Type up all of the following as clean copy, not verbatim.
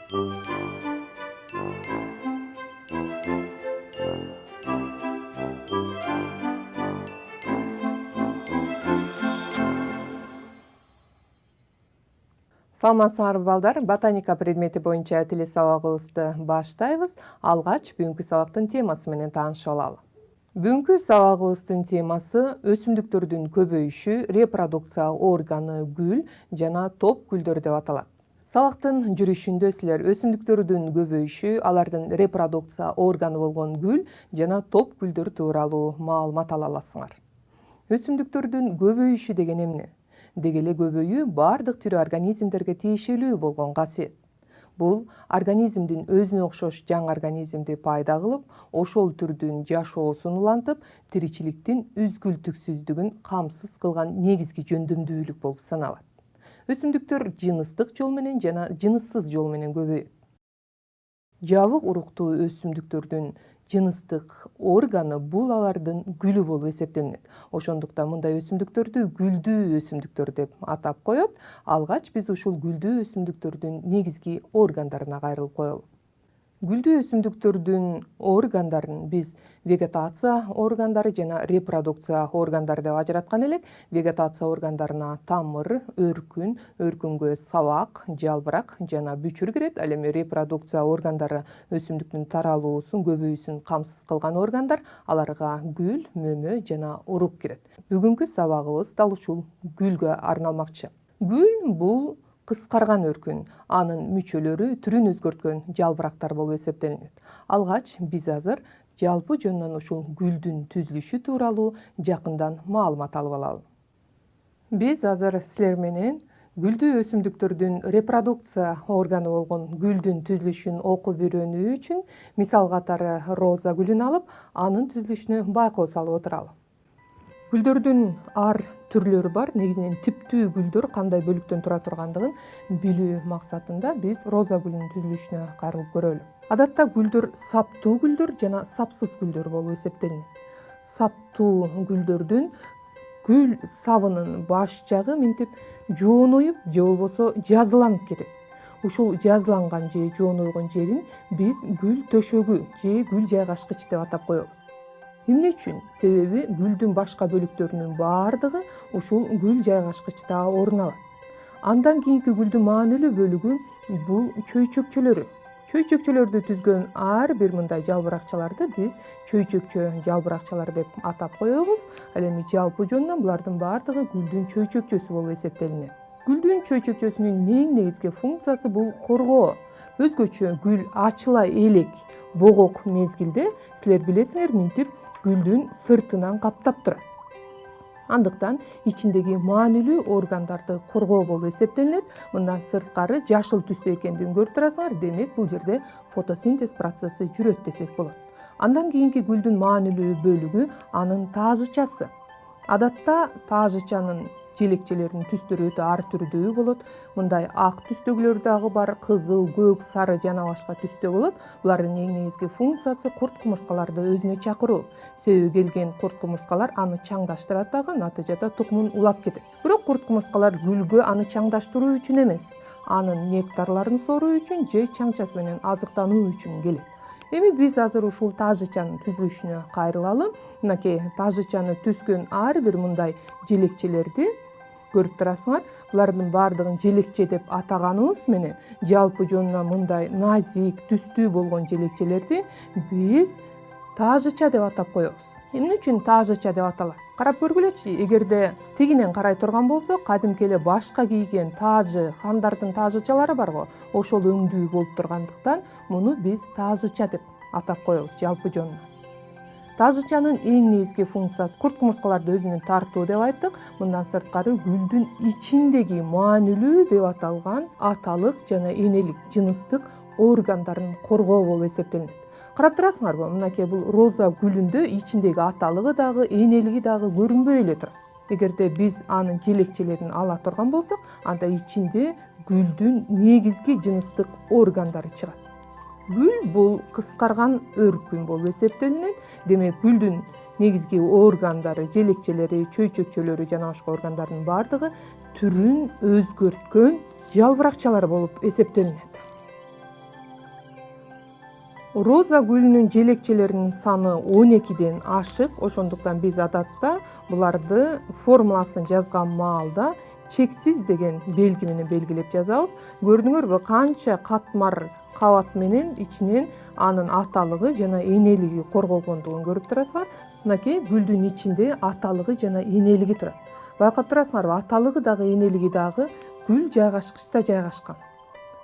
Саламатсыңарбы балдар, ботаника предмети боюнча тили сабагыбызды баштайбыз. Алгач бүгүнкү сабактын темасы менен таанышып алалы. Бүгүнкү сабагыбыздын темасы өсүмдүктөрдүн көбөйүшү, репродукция органы гүл жана топ гүлдөр деп аталат. Сабактын жүрүшүндө силер өсүмдүктөрдүн көбөйүшү, алардын репродукция органы болгон гүл жана топ гүлдөр тууралуу маалымат ала аласыңар. Өсүмдүктөрдүн көбөйүшү деген эмне? Деги эле көбөйүү бардык тирүү организмдерге тиешелүү болгон касиет. Бул организмдин өзүнө окшош жаңы организмди пайда кылып, ошол түрдүн жашоосун улантып, тиричиликтин үзгүлтүксүздүгүн камсыз кылган негизги жөндөмдүүлүк болуп саналат. Өсүмдүктөр жыныстык жол менен жана жыныссыз жол менен көбөйөт. Жабык уруктуу өсүмдүктөрдүн жыныстык органы бул алардын гүлү болуп эсептелинет. Ошондуктан мындай өсүмдүктөрдү гүлдүү өсүмдүктөр деп атап коет. Алгач биз ушул гүлдүү өсүмдүктөрдүн негизги органдарына кайрылып коелу. Гүлдүү өсүмдүктөрдүн органдарын биз вегетация органдары жана репродукция органдары деп ажыраткан элек. Вегетация органдарына тамыр, өркүн, өркүнгө сабак, жалбырак жана бүчүр кирет. Ал эми репродукция органдары өсүмдүктүн таралуусун, көбөйүүсүн камсыз кылган органдар, аларга гүл, мөмө жана урук кирет. Бүгүнкү сабагыбыз дал ушул гүлгө арналмакчы. Гүл бул кыскарган өркүн, анын мүчөлөрү түрүн өзгөрткөн жалбырактар болуп эсептелинет. Алгач биз азыр жалпы жөнүнөн ушул гүлдүн түзүлүшү тууралуу жакындан маалымат алып алалы. Биз азыр силер менен гүлдүү өсүмдүктөрдүн репродукция органы болгон гүлдүн түзүлүшүн окуп үйрөнүү үчүн мисал катары роза гүлүн алып, анын түзүлүшүнө байкоо салып отуралы. Гүлдөрдүн ар түрлөрү бар. Негизинен типтүү гүлдөр кандай бөлүктөн тура тургандыгын билүү максатында биз роза гүлүнүн түзүлүшүнө кайрылып көрөлү. Адатта гүлдөр саптуу гүлдөр жана сапсыз гүлдөр болуп эсептелинет. Саптуу гүлдөрдүн гүл сабынын баш жагы минтип жооноюп же болбосо жазыланып кетет. Ушул жазыланган же жоонойгон жерин биз гүл төшөгү же гүл жайгашкыч деп атап коебуз. Эмне үчүн? Себеби гүлдүн башка бөлүктөрүнүн баардыгы ушул гүл жайгашкычта орун алат. Андан кийинки гүлдүн маанилүү бөлүгү бул чөйчөкчөлөрү. Чөйчөкчөлөрдү түзгөн ар бир мындай жалбыракчаларды биз чөйчөкчө жалбыракчалар деп атап коебуз. Ал эми жалпы жөнүнөн булардын баардыгы гүлдүн чөйчөкчөсү болуп эсептелинет. Гүлдүн чөйчөкчөсүнүн эң негизги функциясы бул коргоо. Өзгөчө гүл ачыла элек богок мезгилде силер билесиңер минтип гүлдүн сыртынан каптап турат. Андыктан ичиндеги маанилүү органдарды коргоо болуп эсептелинет. Мындан сырткары жашыл түстө экендигин көрүп турасыңар. Демек бул жерде фотосинтез процесси жүрөт десек болот. Андан кийинки гүлдүн маанилүү бөлүгү анын таажычасы. Адатта таажычанын желекчелеринин түстөрү өтө ар түрдүү болот. Мындай ак түстөгүлөр дагы бар, кызыл, көк, сары жана башка түстө болот. Булардын эң негизги функциясы курт кумурскаларды өзүнө чакыруу. Себеби келген курт кумурскалар аны чаңдаштырат дагы, натыйжада тукумун улап кетет. Бирок курт кумурскалар гүлгө аны чаңдаштыруу үчүн эмес, анын нектарларын соруу үчүн же чаңчасы менен азыктануу үчүн келет. Эми биз азыр ушул таажычанын түзүлүшүнө кайрылалы. Мынакей таажычаны түзгөн ар бир мындай желекчелерди көрүп турасыңар. Булардын баардыгын желекче деп атаганыбыз менен жалпы жөнүнөн мындай назик, түстүү болгон желекчелерди биз таажыча деп атап коебуз. Эмне үчүн таажыча деп аталат? Карап көргүлөчү, эгерде тигинен карай турган болсок, кадимки эле башка кийген таажы, хандардын таажычалары барго, ошол өңдүү болуп тургандыктан муну биз таажыча деп атап коебуз жалпы жөнүнөн. Таажычанын эң негизги функциясы курт кумурскаларды өзүнө тартуу деп айттык. Мындан сырткары гүлдүн ичиндеги маанилүү деп аталган аталык жана энелик жыныстык органдарын коргоо болуп эсептелинет. Карап турасыңарбы, мынакей бул роза гүлүндө ичиндеги аталыгы дагы, энелиги дагы көрүнбөй эле турат. Эгерде биз анын желекчелерин ала турган болсок, анда ичинде гүлдүн негизги жыныстык органдары чыгат. Гүл бул кыскарган өркүн болуп эсептелинет. Демек гүлдүн негизги органдары, желекчелери, чөйчөкчөлөрү жана башка органдардын баардыгы түрүн өзгөрткөн жалбыракчалар болуп эсептелинет. Роза гүлүнүн желекчелеринин саны 12ден ашык. Ошондуктан биз адатта буларды формуласын жазган маалда чексиз деген белги менен белгилеп жазабыз. Көрдүңөрбү, канча катмар кабат менен ичинен анын аталыгы жана энелиги корголгондугун көрүп турасыңар. Мынакей гүлдүн ичинде аталыгы жана энелиги турат. Байкап турасыңарбы, аталыгы дагы энелиги дагы гүл жайгашкычта жайгашкан.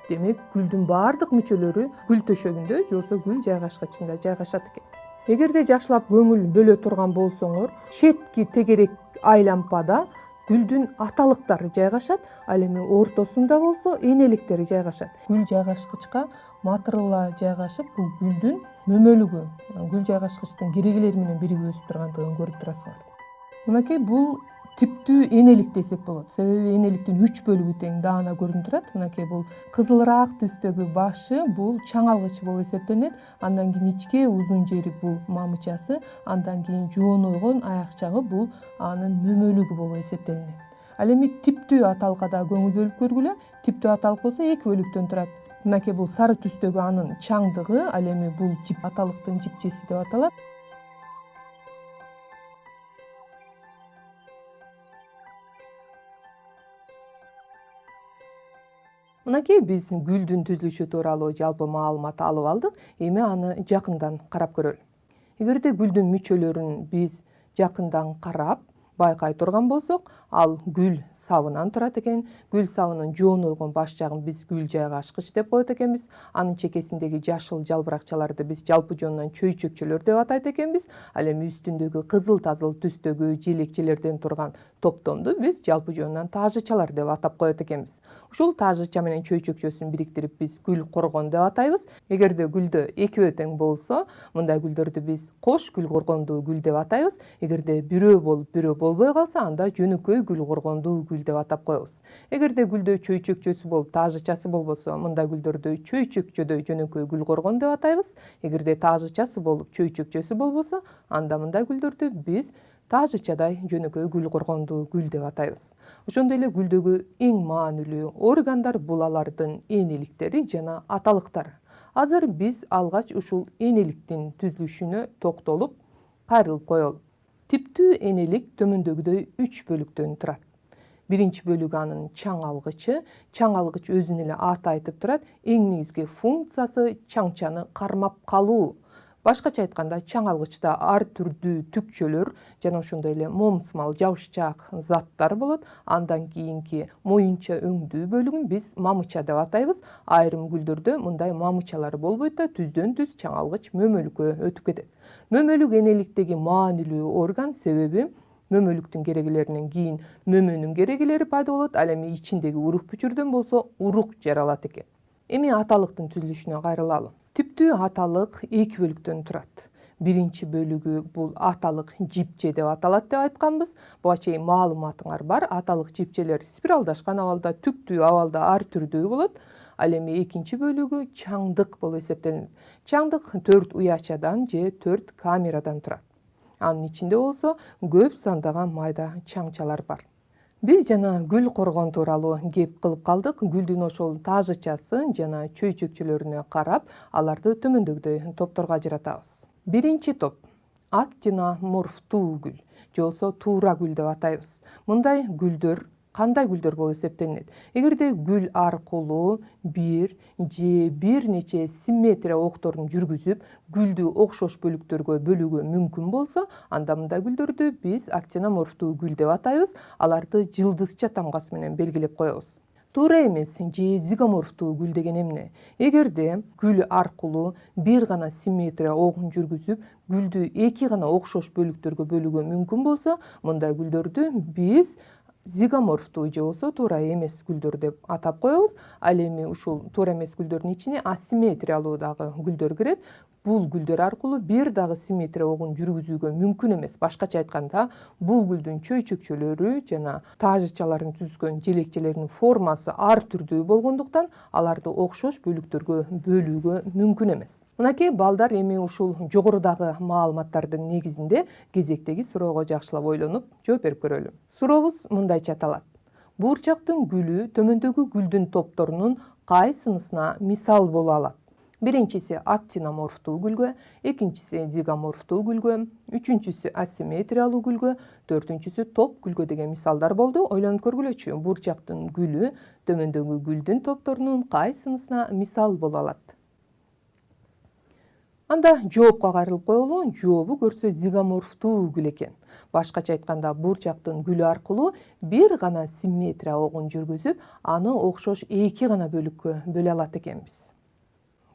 Демек, гүлдүн баардык мүчөлөрү гүл төшөгүндө же болбосо гүл жайгашкычында жайгашат экен. Эгерде жакшылап көңүл бөлө турган болсоңор, четки тегерек айлампада гүлдүн аталыктары жайгашат, ал эми ортосунда болсо энеликтери жайгашат. Гүл жайгашкычка матырыла жайгашып, бул гүлдүн мөмөлүгү, гүл жайгашкычтын керегелери менен биригип өсүп тургандыгын көрүп турасыңар. Мынакей бул типтүү энелик десек болот. Себеби энеликтин 3 бөлүгү тең даана көрүнүп турат. Мынакей бул кызылыраак түстөгү башы бул чаңалгыч болуп эсептелинет. Андан кийин ичке узун жери бул мамычасы, андан кийин жоонойгон аякчагы бул анын мөмөлүгү болуп эсептелинет. Ал эми типтүү аталыкка да көңүл бөлүп көргүлө. Типтүү аталык болсо 2 бөлүктөн турат. Мынакей бул сары түстөгү анын чаңдыгы, ал эми бул жип аталыктын жипчеси деп аталат. Мынакей биз гүлдүн түзүлүшү тууралуу жалпы маалымат алып алдык. Эми аны жакындан карап көрөлү. Эгерде гүлдүн мүчөлөрүн биз жакындан карап байкай турган болсок, ал гүл сабынан турат экен. Гүл сабынын жоонойгон баш жагын биз гүл жайгашкыч деп коет экенбиз. Анын чекесиндеги жашыл жалбыракчаларды биз жалпы жоонунан чөйчөкчөлөр деп атайт экенбиз. Ал эми үстүндөгү кызыл-тазыл түстөгү желекчелерден турган топтомду биз жалпы жоонунан таажычалар деп атап коет экенбиз. Ушул таажыча менен чөйчөкчөсүн бириктирип биз гүл коргон деп атайбыз. Эгерде гүлдө экөө тең болсо, мындай гүлдөрдү биз кош гүл коргондуу гүл деп атайбыз. Эгерде бирөө болуп, бирөө болбой калса, анда жөнөкөй гүл коргондуу гүл деп атап коебуз. Эгерде гүлдө чөйчөкчөсү болуп, таажычасы болбосо, мындай гүлдөрдү чөйчөкчөдөй жөнөкөй гүл коргон деп атайбыз. Эгерде таажычасы болуп, чөйчөкчөсү болбосо, анда мындай гүлдөрдү биз таажычадай жөнөкөй гүл коргондуу гүл деп атайбыз. Ошондой эле гүлдөгү эң маанилүү органдар бул алардын энеликтери жана аталыктары. Азыр биз алгач ушул энеликтин түзүлүшүнө токтолуп, кайрылып коелу. Типтүү энелик төмөндөгүдөй 3 бөлүктөн турат. Биринчи бөлүгү анын чаңалгычы. Чаңалгыч өзүнүн эле аты айтып турат. Эң негизги функциясы чаңчаны кармап калуу. Башкача айтканда, чаңалгычта ар түрдүү түкчөлөр жана ошондой эле момсумал жабышчаак заттар болот. Андан кийинки моюнча өңдүү бөлүгүн биз мамыча деп атайбыз. Айрым гүлдөрдө мындай мамычалар болбойт да, түздөн түз чаңалгыч мөмөлүккө өтүп кетет. Мөмөлүк энеликтеги маанилүү орган, себеби мөмөлүктүн керегелеринен кийин мөмөнүн керегелери пайда болот. Ал эми ичиндеги урук бүчүрдөн болсо урук жаралат экен. Эми аталыктын түзүлүшүнө кайрылалы. Типтүү аталык 2 бөлүктөн турат. Биринчи бөлүгү бул аталык жипче деп аталат деп айтканбыз. Буга чейин маалыматыңар бар. Аталык жипчелер спиралдашкан абалда, түктүү абалда ар түрдүү болот. Ал эми экинчи бөлүгү чаңдык болуп эсептелинет. Чаңдык 4 уячадан же 4 камерадан турат. Анын ичинде болсо көп сандаган майда чаңчалар бар. Биз жана гүл коргон тууралуу кеп кылып калдык. Гүлдүн ошол таажычасы жана чөйчөкчөлөрүнө карап, аларды төмөндөгүдөй топторго ажыратабыз. Биринчи топ — актиноморфтуу гүл, же болбосо туура гүл деп атайбыз. Мындай гүлдөр кандай гүлдөр болуп эсептелинет? Эгерде гүл аркылуу бир же бир нече симметрия окторун жүргүзүп, гүлдү окшош бөлүктөргө бөлүүгө мүмкүн болсо, анда мындай гүлдөрдү биз актиноморфтуу гүл деп атайбыз. Аларды жылдызча тамгасы менен белгилеп коебуз. Туура эмес же зигоморфтуу гүл деген эмне? Эгерде гүл аркылуу бир гана симметрия огун жүргүзүп, гүлдү 2 гана окшош бөлүктөргө бөлүүгө мүмкүн болсо, мындай гүлдөрдү биз зигоморфтуу же болбосо туура эмес гүлдөр деп атап коебуз. Ал эми ушул туура эмес гүлдөрдүн ичине асимметриялуу дагы гүлдөр кирет. Бул гүлдөр аркылуу бир дагы симметрия огун жүргүзүүгө мүмкүн эмес. Башкача айтканда, бул гүлдүн чөйчөкчөлөрү жана таажычаларын түзгөн желекчелеринин формасы ар түрдүү болгондуктан, аларды окшош бөлүктөргө бөлүүгө мүмкүн эмес. Мынакей балдар, эми ушул жогорудагы маалыматтардын негизинде кезектеги суроого жакшылап ойлонуп жооп берип көрөлү. Сурообуз мындайча аталат. Буурчактын гүлү төмөндөгү гүлдүн топторунун кайсынысына мисал боло алат? Биринчиси актиноморфтуу күлгө, экинчиси зигоморфтуу күлгө, үчүнчүсү асимметриялуу күлгө, төртүнчүсү топ күлгө деген мисалдар болду. Ойлонуп көргүлөчү, бурчактын гүлү төмөндөгү гүлдүн топторунун кайсынысына мисал боло алат? Анда жоопко кайрылып коелу. Жообу көрсө зигоморфтуу гүл экен. Башкача айтканда, бурчактын гүлү аркылуу бир гана симметрия огун жүргүзүп, аны окшош эки гана бөлүккө бөлө алат экенбиз.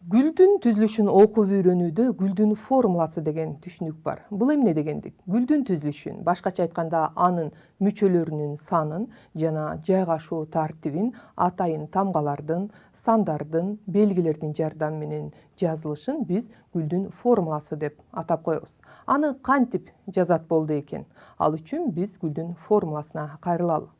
Гүлдүн түзүлүшүн окуп үйрөнүүдө гүлдүн формуласы деген түшүнүк бар. Бул эмне дегендик? Гүлдүн түзүлүшүн, башкача айтканда, анын мүчөлөрүнүн санын жана жайгашуу тартибин атайын тамгалардын, сандардын, белгилердин жардамы менен жазылышын биз гүлдүн формуласы деп атап коебуз. Аны кантип жазат болду экен? Ал үчүн биз гүлдүн формуласына кайрылалы.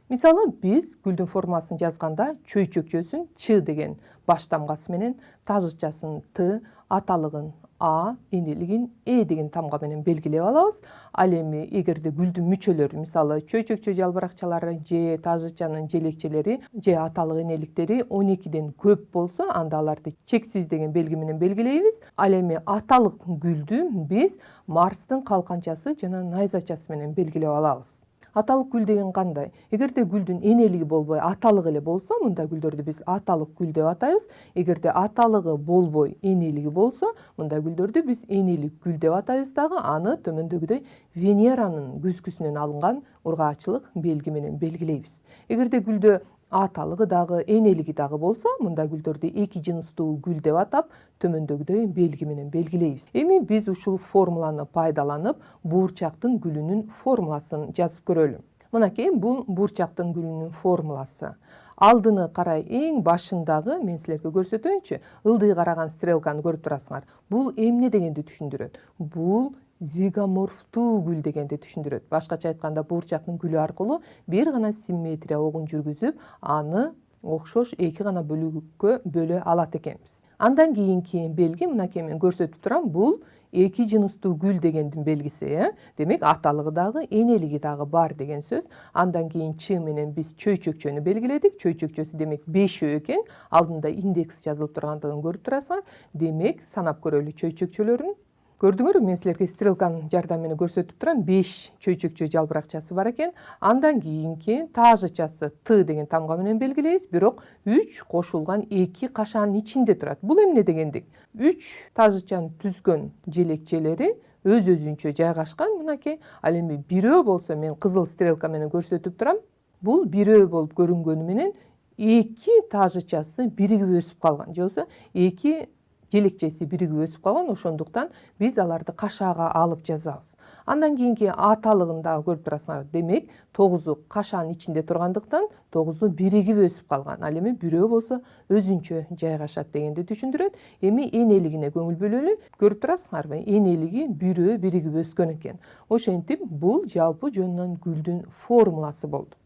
Мисалы, биз гүлдүн формуласын жазганда чөйчөкчөсүн Ч деген баш тамгасы менен, тажычасын Т, аталыгын А, энелигин Э деген тамга менен белгилеп алабыз. Ал эми эгерде гүлдүн мүчөлөрү, мисалы, чөйчөкчө жалбыракчалары же тажычанын желекчелери же аталык энеликтери 12ден көп болсо, анда аларды чексиз деген белги менен белгилейбиз. Ал эми аталык гүлдү биз Марстын калканчасы жана найзачасы менен белгилеп алабыз. Аталык гүл деген кандай? Эгерде гүлдүн энелиги болбой, аталыгы эле болсо, мындай гүлдөрдү биз аталык гүл деп атайбыз. Эгерде аталыгы болбой, энелиги болсо, мындай гүлдөрдү биз энелик гүл деп атайбыз дагы. Аны төмөндөгүдөй Венеранын күзгүсүнөн алынган ургаачылык белги менен белгилейбиз. Эгерде гүлдө аталыгы дагы, энелиги дагы болсо, мындай гүлдөрдү эки жыныстуу гүл деп атап, төмөндөгүдөй белги менен белгилейбиз. Эми биз ушул формуланы пайдаланып, бурчактын гүлүнүн формуласын жазып көрөлү. Мынакей, бул бурчактын гүлүнүн формуласы. Алдыны карай эң башындагы, мен силерге көрсөтөйүнчү, ылдый караган стрелканы көрүп турасыңар. Бул эмне дегенди түшүндүрөт? Бул зигоморфтуу гүл дегенди түшүндүрөт. Башкача айтканда, бурчактын гүлү аркылуу бир гана симметрия огун жүргүзүп, аны окшош эки гана бөлүккө бөлө алат экенбиз. Андан кийинки белги, мынакей мен көрсөтүп турам, бул эки жыныстуу гүл дегендин белгиси. Демек, аталыгы дагы, энелиги дагы бар деген сөз. Андан кийин Ч менен биз чөйчөкчөнү белгиледик. Чөйчөкчөсү демек 5 экен. Алдында индекс жазылып тургандыгын көрүп турасыңар. Демек, санап көрөлү чөйчөкчөлөрүн. Көрдүңөрбү, мен силерге стрелканын жардамы менен көрсөтүп турам. 5 чөйчөкчө жалбыракчасы бар экен. Андан кийинки тажычасы Т деген тамга менен белгилейбиз, бирок 3 кошулган 2 кашаанын ичинде турат. Бул эмне дегендик? 3 тажычаны түзгөн желекчелери өз-өзүнчө жайгашкан, мынакей. Ал эми бирөө болсо, мен кызыл стрелка менен көрсөтүп турам. Бул бирөө болуп көрүнгөнү менен 2 тажычасы биригип өсүп калган, же болбосо 2 желекчеси биригип өсүп калган, ошондуктан биз аларды кашаага алып жазабыз. Андан кийинки аталыгын дагы көрүп турасыңар. Демек, 9 кашаанын ичинде тургандыктан 9 биригип өсүп калган. Ал эми бирөө болсо өзүнчө жайгашат дегенди түшүндүрөт. Эми энелигине көңүл бөлөлү. Көрүп турасыңарбы? Энелиги бирөө биригип өскөн экен. Ошентип, бул жалпы жөнүнөн гүлдүн формуласы болду.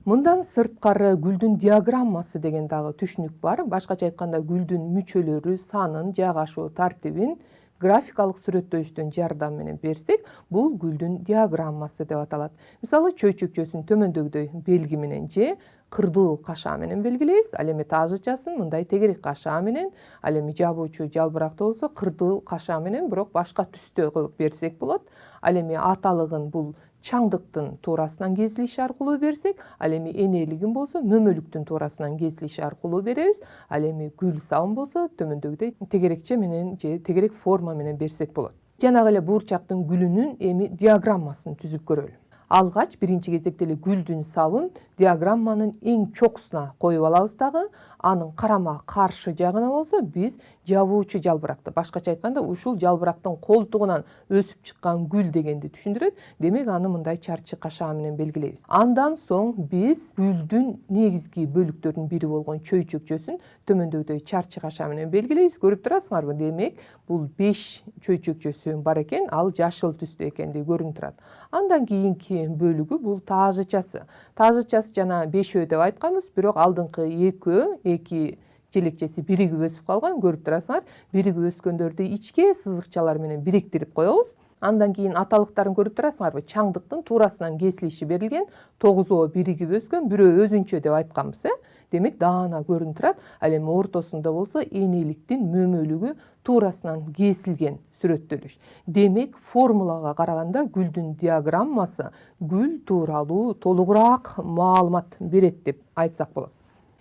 Мындан сырткары гүлдүн диаграммасы деген дагы түшүнүк бар. Башкача айтканда, гүлдүн мүчөлөрү санын, жайгашуу тартибин графикалык сүрөттөштүн жардамы менен берсек, бул гүлдүн диаграммасы деп аталат. Мисалы, чөйчөкчөсүн төмөндөгүдөй белги менен же кырдуу кашаа менен белгилейбиз. Ал эми тажычасын мындай тегерек кашаа менен, ал эми жабуучу жалбыракты болсо кырдуу кашаа менен, бирок башка түстө кылып берсек болот. Ал эми аталыгын бул чаңдыктын туурасынан кесилиши аркылуу берсек, ал эми энелигин болсо мөмөлүктүн туурасынан кесилиши аркылуу беребиз. Ал эми гүл сабын болсо төмөндөгүдөй тегерекче менен же тегерек форма менен берсек болот. Жанагы эле бурчактын гүлүнүн эми диаграммасын түзүп көрөлү. Алгач биринчи кезекте эле гүлдүн сабын диаграмманын эң чокусуна коюп алабыз дагы. Анын карама каршы жагына болсо биз жабуучу жалбыракты, башкача айтканда, ушул жалбырактын колтугунан өсүп чыккан гүл дегенди түшүндүрөт. Демек, аны мындай чарчы кашаа менен белгилейбиз. Андан соң биз гүлдүн негизги бөлүктөрүнүн бири болгон чөйчөкчөсүн төмөндөгүдөй чарчы кашаа менен белгилейбиз. Көрүп турасыңарбы? Демек, бул 5 чөйчөкчөсү бар экен, ал жашыл түстө экендиги көрүнүп турат. Андан кийинки бөлүгү бул тажычасы. Тажычасы жана 5 деп айтканбыз, бирок алдыңкы 2 желекчеси биригип өсүп калган. Көрүп турасыңар, биригип өскөндөрдү ичке сызыкчалар менен бириктирип коебуз. Андан кийин аталыктарын көрүп турасыңарбы? Чаңдыктын туурасынан кесилиши берилген, 9 биригип өскөн, бирөө өзүнчө деп айтканбыз, Демек даана көрүнүп турат. Ал эми ортосунда болсо энеликтин мөмөлүгү туурасынан кесилген сүрөттөлүш. Демек формулага караганда гүлдүн диаграммасы гүл тууралуу толугураак маалымат берет деп айтсак болот.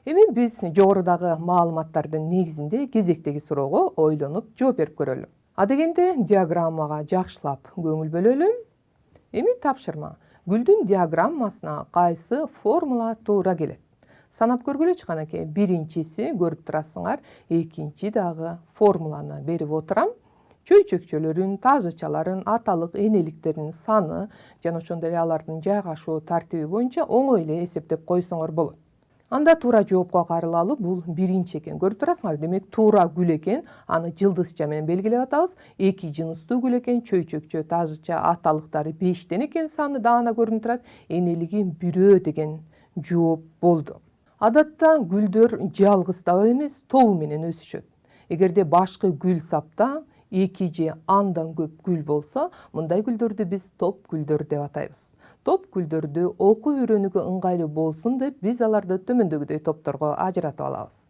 Эми биз жогорудагы маалыматтардын негизинде кезектеги суроого ойлонуп жооп берип көрөлү. Адегенде диаграммага жакшылап көңүл бөлөлү. Эми тапшырма. Гүлдүн диаграммасына кайсы формула туура келет? Санап көргүлөчү канакей. Биринчиси көрүп турасыңар, экинчи дагы формуланы берип отурам. Чөйчөкчөлөрүн, тажычаларын, аталык энеликтердин саны жана ошондой эле алардын жайгашуу тартиби боюнча оңой эле эсептеп койсоңор болот. Анда туура жоопко кайрылалы, бул биринчи экен. Көрүп турасыңар, демек туура гүл экен, аны жылдызча менен белгилеп атабыз. Эки жыныстуу гүл экен, чөйчөкчө, тажыча, аталыктары 5тен экен, саны даана көрүнүп турат. Энелиги 1 деген жооп болду. Адатта гүлдөр жалгыздап эмес, тобу менен өсүшөт. Эгерде башкы гүл сапта 2 же андан көп гүл болсо, мындай гүлдөрдү биз топ гүлдөр деп атайбыз. Топ гүлдөрдү окуу үйрөнүүгө ыңгайлуу болсун деп биз аларды төмөндөгүдөй топторго ажыратып алабыз.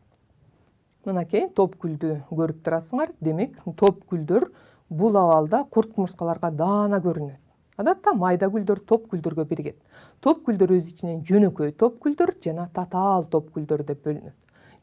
Мынакей топ гүлдү көрүп турасыңар. Демек топ гүлдөр бул абалда курт-кумурскаларга даана көрүнөт. Адатта майда гүлдөр топ гүлдөргө биригет. Топ гүлдөр өз ичинен жөнөкөй топ гүлдөр жана татаал топ гүлдөр деп бөлүнөт.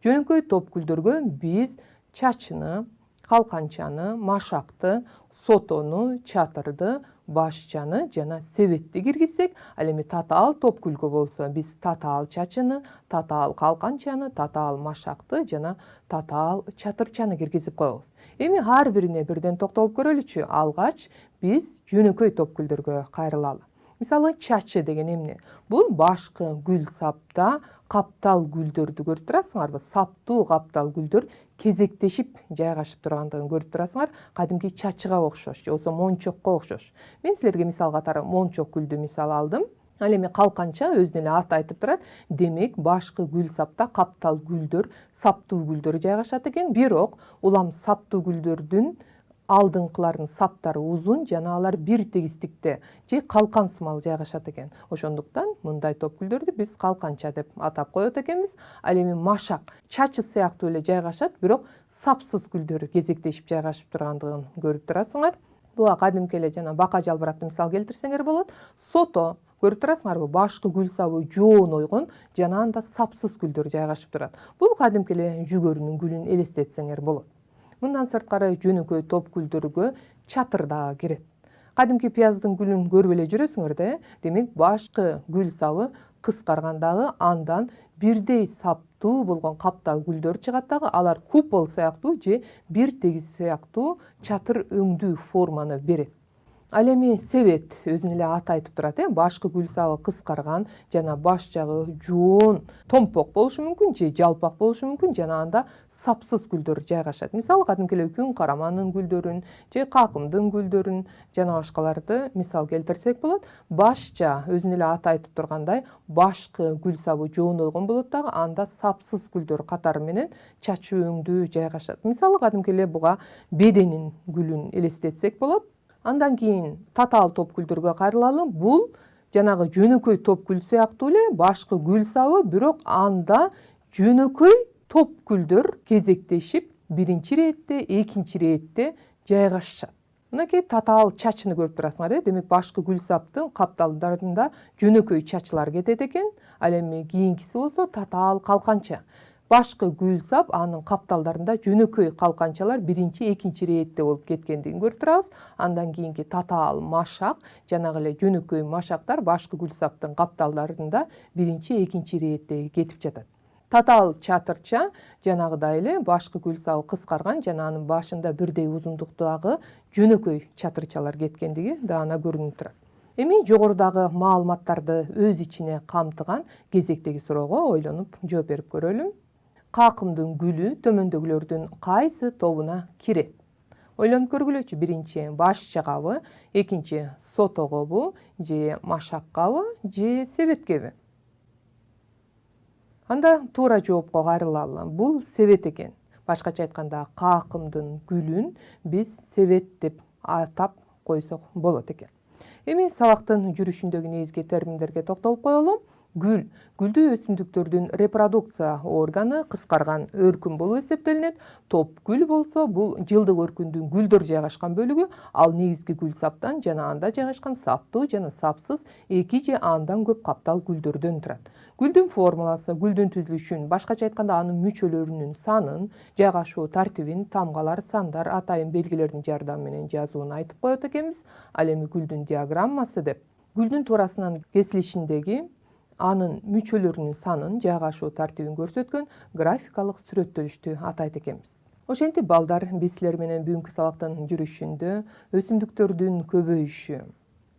Жөнөкөй топ гүлдөргө биз чачыны, калканчаны, машакты, сотону, чатырды, башчаны жана себетти киргизсек, ал эми татаал топ гүлгө болсо биз татаал чачыны, татаал калканчаны, татаал машакты жана татаал чатырчаны киргизип коебуз. Эми ар бирине бирден токтолуп көрөлүчү. Алгач биз жөнөкөй топ гүлдөргө кайрылалы. Мисалы, чачы деген эмне? Бул башкы гүл сапта каптал гүлдөрдү көрүп турасыңарбы? Саптуу каптал гүлдөр кезектешип жайгашып тургандыгын көрүп турасыңар. Кадимки чачыга окшош, же болбосо мончокко окшош. Мен силерге мисал катары мончок гүлдү мисал алдым. Ал эми калканча өзүнүн эле аты айтып турат. Демек башкы гүл сапта каптал гүлдөр, саптуу гүлдөр жайгашат экен. Бирок улам саптуу гүлдөрдүн алдыңкылардын саптары узун жана алар бир тегиздикте же калкан сымал жайгашат экен. Ошондуктан мындай топ гүлдөрдү биз калканча деп атап коет экенбиз. Ал эми машак чачы сыяктуу эле жайгашат, бирок сапсыз гүлдөр кезектешип жайгашып тургандыгын көрүп турасыңар. Буга кадимки эле жана бака жалбыракты мисал келтирсеңер болот. Сото көрүп турасыңарбы? Башкы гүл сабы жоон ойгон жана анда сапсыз гүлдөр жайгашып турат. Бул кадимки эле жүгөрүнүн гүлүн элестетсеңер болот. Мындан сырткары жөнөкөй топ гүлдөргө чатыр дагы кирет. Кадимки пияздын гүлүн көрүп эле жүрөсүңөр да, Демек башкы гүл сабы кыскаргандагы андан бирдей саптуу болгон каптал гүлдөр чыгат дагы, алар купол сыяктуу же бир тегиз сыяктуу чатыр өңдүү форманы берет. Ал эми себет өзүнүн эле аты айтып турат, башкы гүл сабы кыскарган жана баш жагы жоон, томпок болушу мүмкүн же жалпак болушу мүмкүн жана анда сапсыз гүлдөр жайгашат. Мисалы, кадимки эле күн караманын гүлдөрүн же какымдын гүлдөрүн жана башкаларды мисал келтирсек болот. Башча өзүнүн эле аты айтып тургандай, башкы гүл сабы жоон ойгон болот дагы, анда сапсыз гүлдөр катары менен чачы өңдүү жайгашат. Мисалы, кадимки эле буга беденин гүлүн элестетсек болот. Андан кийин татаал топ гүлдөргө кайрылалы. Бул жанагы жөнөкөй топ гүл сыяктуу эле башкы гүл сабы, бирок анда жөнөкөй топ гүлдөр кезектешип биринчи иретте, экинчи иретте жайгашышат. Мынакей татаал чачыны көрүп турасыңар, Демек башкы гүл саптын капталдарында жөнөкөй чачылар кетет экен. Ал эми кийинкиси болсо татаал калканча. Башкы гүл сап анын капталдарында жөнөкөй калканчалар биринчи, экинчи иретте болуп кеткендигин көрүп турабыз. Андан кийинки татаал машак, жанагы эле жөнөкөй машактар башкы гүл саптын капталдарында биринчи, экинчи иретте кетип жатат. Татаал чатырча жанагыдай эле башкы гүл сабы кыскарган жана анын башында бирдей узундуктагы жөнөкөй чатырчалар кеткендиги даана көрүнүп турат. Эми жогорудагы маалыматтарды өз ичине камтыган кезектеги суроого ойлонуп жооп берип көрөлү. Какымдын гүлү төмөндөгүлөрдүн кайсы тобуна кирет? Ойлонуп көргүлөчү. Биринчи башча кабы, экинчи сото кабы же машак кабы же себет кеби? Анда туура жоопко кайрылалы. Бул себет экен. Башкача айтканда, какымдын гүлүн биз себет деп атап койсок болот экен. Эми сабактын жүрүшүндөгү негизги терминдерге токтолуп коелу. Гүл гүлдүү өсүмдүктөрдүн репродукция органы кыскарган өркүн болуп эсептелинет. Топ гүл болсо бул жылдык өркүндүн гүлдөр жайгашкан бөлүгү, ал негизги гүл саптан жана анда жайгашкан саптуу жана сапсыз эки же андан көп каптал гүлдөрдөн турат. Гүлдүн формуласы, гүлдүн түзүлүшүн, башкача айтканда анын мүчөлөрүнүн санын, жайгашуу тартибин тамгалар, сандар, атайын белгилердин жардамы менен жазууну айтып коет экенбиз. Ал эми гүлдүн диаграммасы деп гүлдүн туурасынан кесилишиндеги анын мүчөлөрүнүн санын, жайгашуу тартибин көрсөткөн графикалык сүрөттөлүштү атайт экенбиз. Ошентип балдар, биз силер менен бүгүнкү сабактын жүрүшүндө өсүмдүктөрдүн көбөйүшү,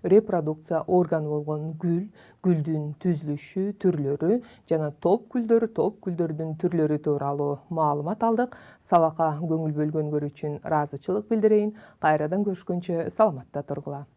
репродукция органы болгон гүл, гүлдүн түзүлүшү, түрлөрү жана топ гүлдөрдүн түрлөрү тууралуу маалымат алдык. Сабакка көңүл бөлгөнгөр үчүн ыраазычылык билдирейин. Кайрадан көрүшкөнчө саламатта тургула.